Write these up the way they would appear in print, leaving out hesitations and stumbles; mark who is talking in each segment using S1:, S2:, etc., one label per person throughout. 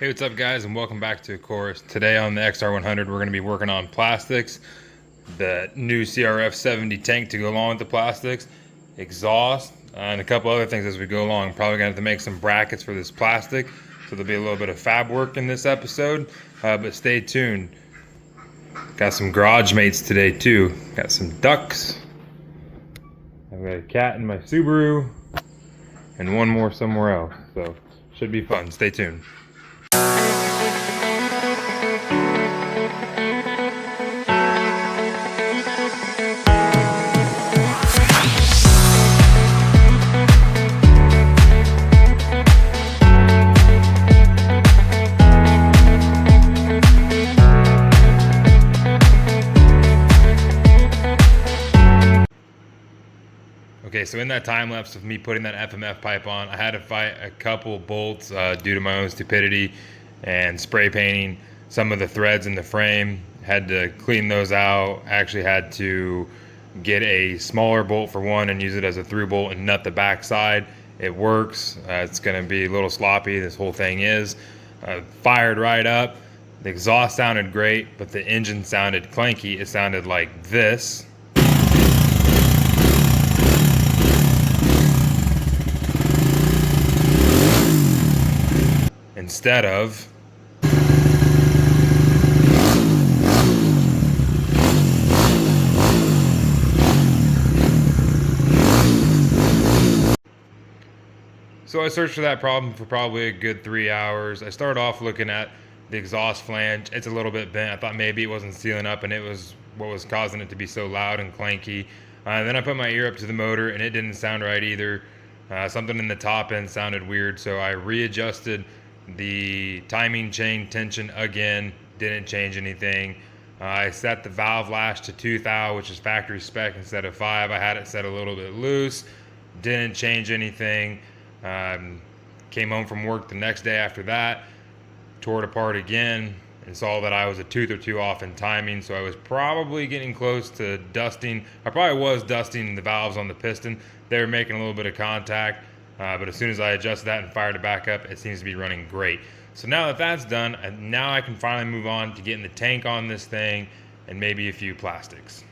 S1: Hey, what's up guys, and welcome back to Chorus. Today on the XR100 we're going to be working on plastics, the new CRF70 tank to go along with the plastics, exhaust, and a couple other things as we go along. Probably going to have to make some brackets for this plastic, so there'll be a little bit of fab work in this episode, but stay tuned. Got some garage mates today too. Got some ducks. I've got a cat in my Subaru, and one more somewhere else, so should be fun. Stay tuned. Okay, so in that time lapse of me putting that FMF pipe on, I had to fight a couple bolts due to my own stupidity and spray painting some of the threads in the frame. Had to clean those out. Actually had to get a smaller bolt for one and use it as a through bolt and nut the back side. It works. It's going to be a little sloppy, this whole thing is. Fired right up. The exhaust sounded great, but the engine sounded clanky. It sounded like this. Instead of so I searched for that problem for probably a good 3 hours. I started off looking at the exhaust flange. It's a little bit bent. I thought maybe it wasn't sealing up and it was what was causing it to be so loud and clanky. Then I put my ear up to the motor and it didn't sound right either. Something in the top end sounded weird, so I readjusted the timing chain tension again. Didn't change anything. I set the valve lash to 2 thou, which is factory spec instead of 5. I had it set a little bit loose. Didn't change anything. Came home from work the next day after that, tore it apart again, and saw that I was a tooth or two off in timing, so I was probably getting close to dusting. I probably was dusting the valves on the piston. They were making a little bit of contact. But as soon as I adjusted that and fired it back up, it seems to be running great. So now that that's done, now I can finally move on to getting the tank on this thing and maybe a few plastics.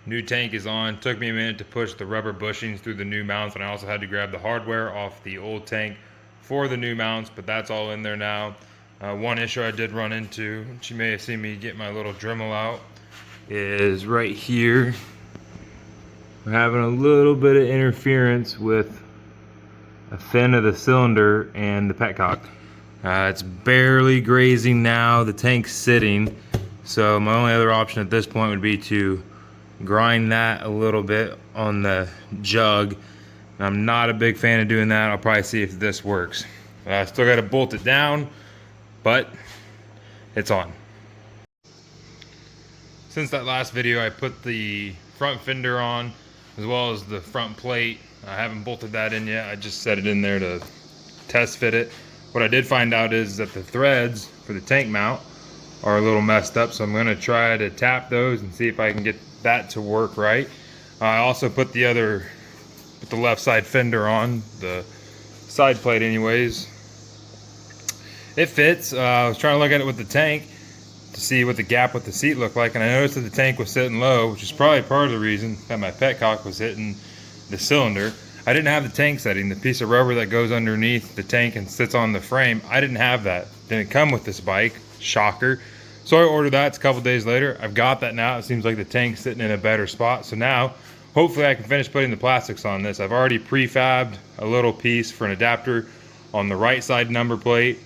S1: New tank is on. Took me a minute to push the rubber bushings through the new mounts, and I also had to grab the hardware off the old tank for the new mounts, but that's all in there now. One issue I did run into, which you may have seen me get my little Dremel out, is right here. We're having a little bit of interference with a fin of the cylinder and the petcock. It's barely grazing now. The tank's sitting, so my only other option at this point would be to grind that a little bit on the jug. I'm not a big fan of doing that. I'll probably see if this works. Still got to bolt it down, but it's on. Since that last video, I put the front fender on as well as the front plate. I haven't bolted that in yet. I just set it in there to test fit it. What I did find out is that the threads for the tank mount are a little messed up, so I'm going to try to tap those and see if I can get that to work right. I also put the left side fender on, the side plate anyways. It fits. I was trying to look at it with the tank to see what the gap with the seat looked like, and I noticed that the tank was sitting low, which is probably part of the reason that my petcock was hitting the cylinder. I didn't have the tank setting, the piece of rubber that goes underneath the tank and sits on the frame. I didn't have that. Didn't come with this bike. Shocker. So I ordered that. It's a couple days later. I've got that now. It seems like the tank's sitting in a better spot. So now, hopefully I can finish putting the plastics on this. I've already prefabbed a little piece for an adapter on the right side number plate.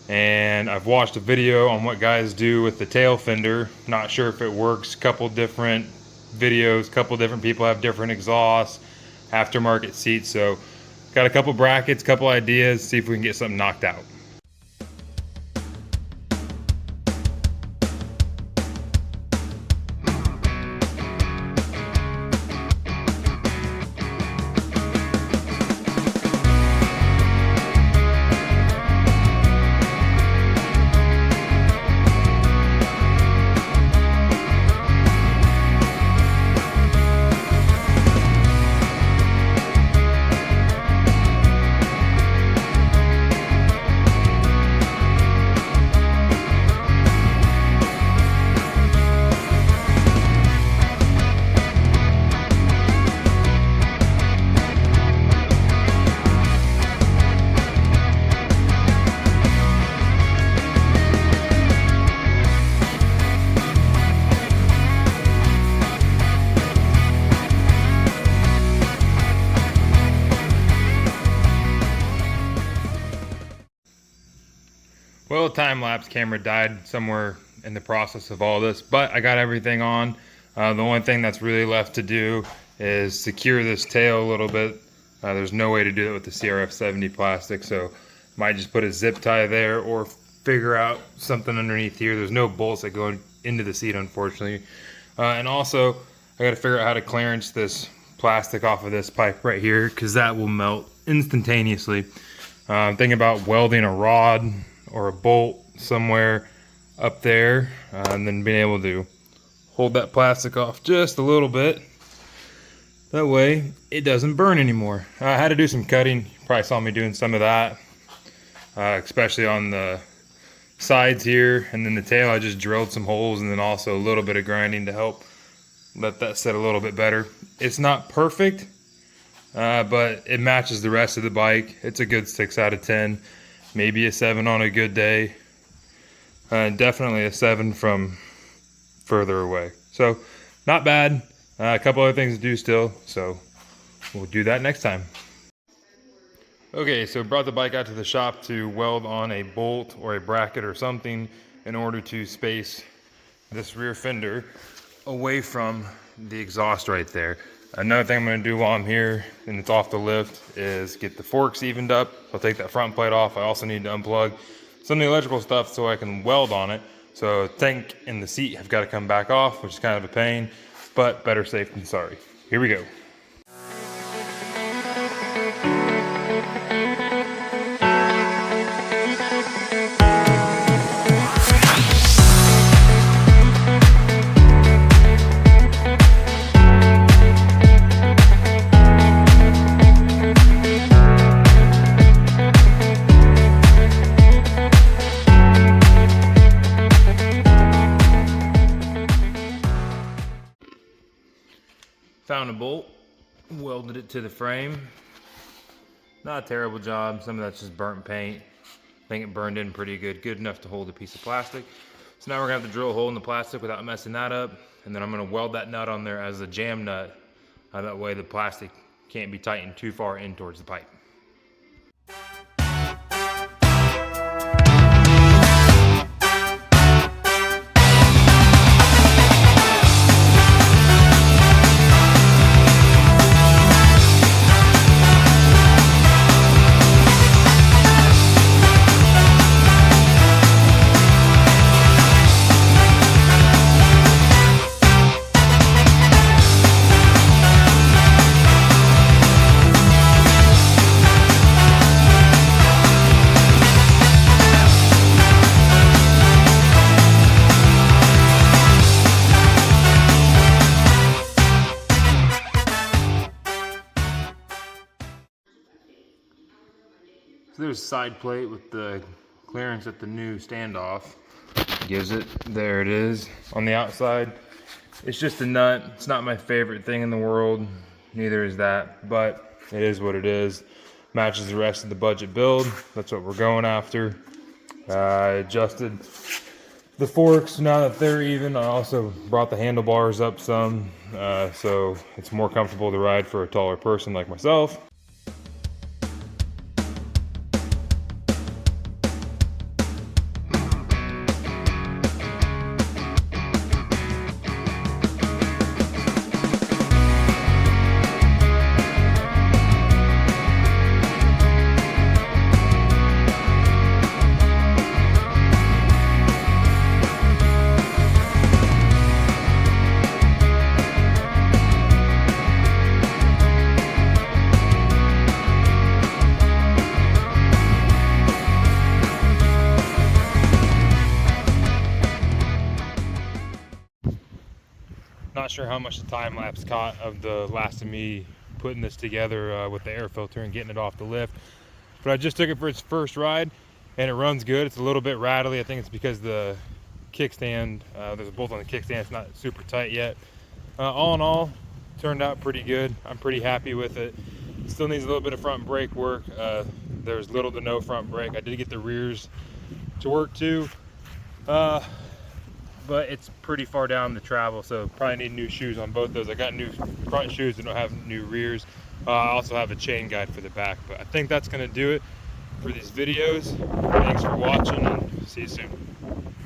S1: And I've watched a video on what guys do with the tail fender. Not sure if it works. Couple different videos, couple different people have different exhausts. aftermarket seats. So got a couple brackets, couple ideas, see if we can get something knocked out. Well, the time-lapse camera died somewhere in the process of all this, but I got everything on. The only thing that's really left to do is secure this tail a little bit. There's no way to do it with the CRF70 plastic, so might just put a zip tie there or figure out something underneath here. There's no bolts that go into the seat, unfortunately. And also, I got to figure out how to clearance this plastic off of this pipe right here, because that will melt instantaneously. I'm thinking about welding a rod or a bolt somewhere up there, and then being able to hold that plastic off just a little bit. That way it doesn't burn anymore. I had to do some cutting. You probably saw me doing some of that, especially on the sides here, and then the tail I just drilled some holes, and then also a little bit of grinding to help let that set a little bit better. It's not perfect, but it matches the rest of the bike. It's a good 6 out of 10. Maybe a 7 on a good day. Definitely a 7 from further away. So not bad. A couple other things to do still, so we'll do that next time. Okay, so brought the bike out to the shop to weld on a bolt or a bracket or something in order to space this rear fender away from the exhaust right there. Another thing I'm going to do while I'm here, and it's off the lift, is get the forks evened up. I'll take that front plate off. I also need to unplug some of the electrical stuff so I can weld on it. So tank and the seat have got to come back off, which is kind of a pain, but better safe than sorry. Here we go. Found a bolt, welded it to the frame. Not a terrible job. Some of that's just burnt paint. I think it burned in pretty good enough to hold a piece of plastic. So now we're gonna have to drill a hole in the plastic without messing that up, and then I'm gonna weld that nut on there as a jam nut. That way the plastic can't be tightened too far in towards the pipe. So there's a side plate with the clearance at the new standoff. Gives it, there it is on the outside. It's just a nut. It's not my favorite thing in the world, neither is that, but it is what it is. Matches the rest of the budget build. That's what we're going after. I adjusted the forks now that they're even. I also brought the handlebars up some, so it's more comfortable to ride for a taller person like myself. sure how much the time lapse caught of the last of me putting this together with the air filter and getting it off the lift. But I just took it for its first ride, and it runs good. It's a little bit rattly. I think it's because the kickstand, there's a bolt on the kickstand, it's not super tight yet. All in all, turned out pretty good. I'm pretty happy with it. Still needs a little bit of front brake work. There's little to no front brake. I did get the rears to work too, but it's pretty far down the travel, so probably need new shoes on both those. I got new front shoes that don't have new rears. I also have a chain guide for the back, but I think that's going to do it for these videos. Thanks for watching, and see you soon.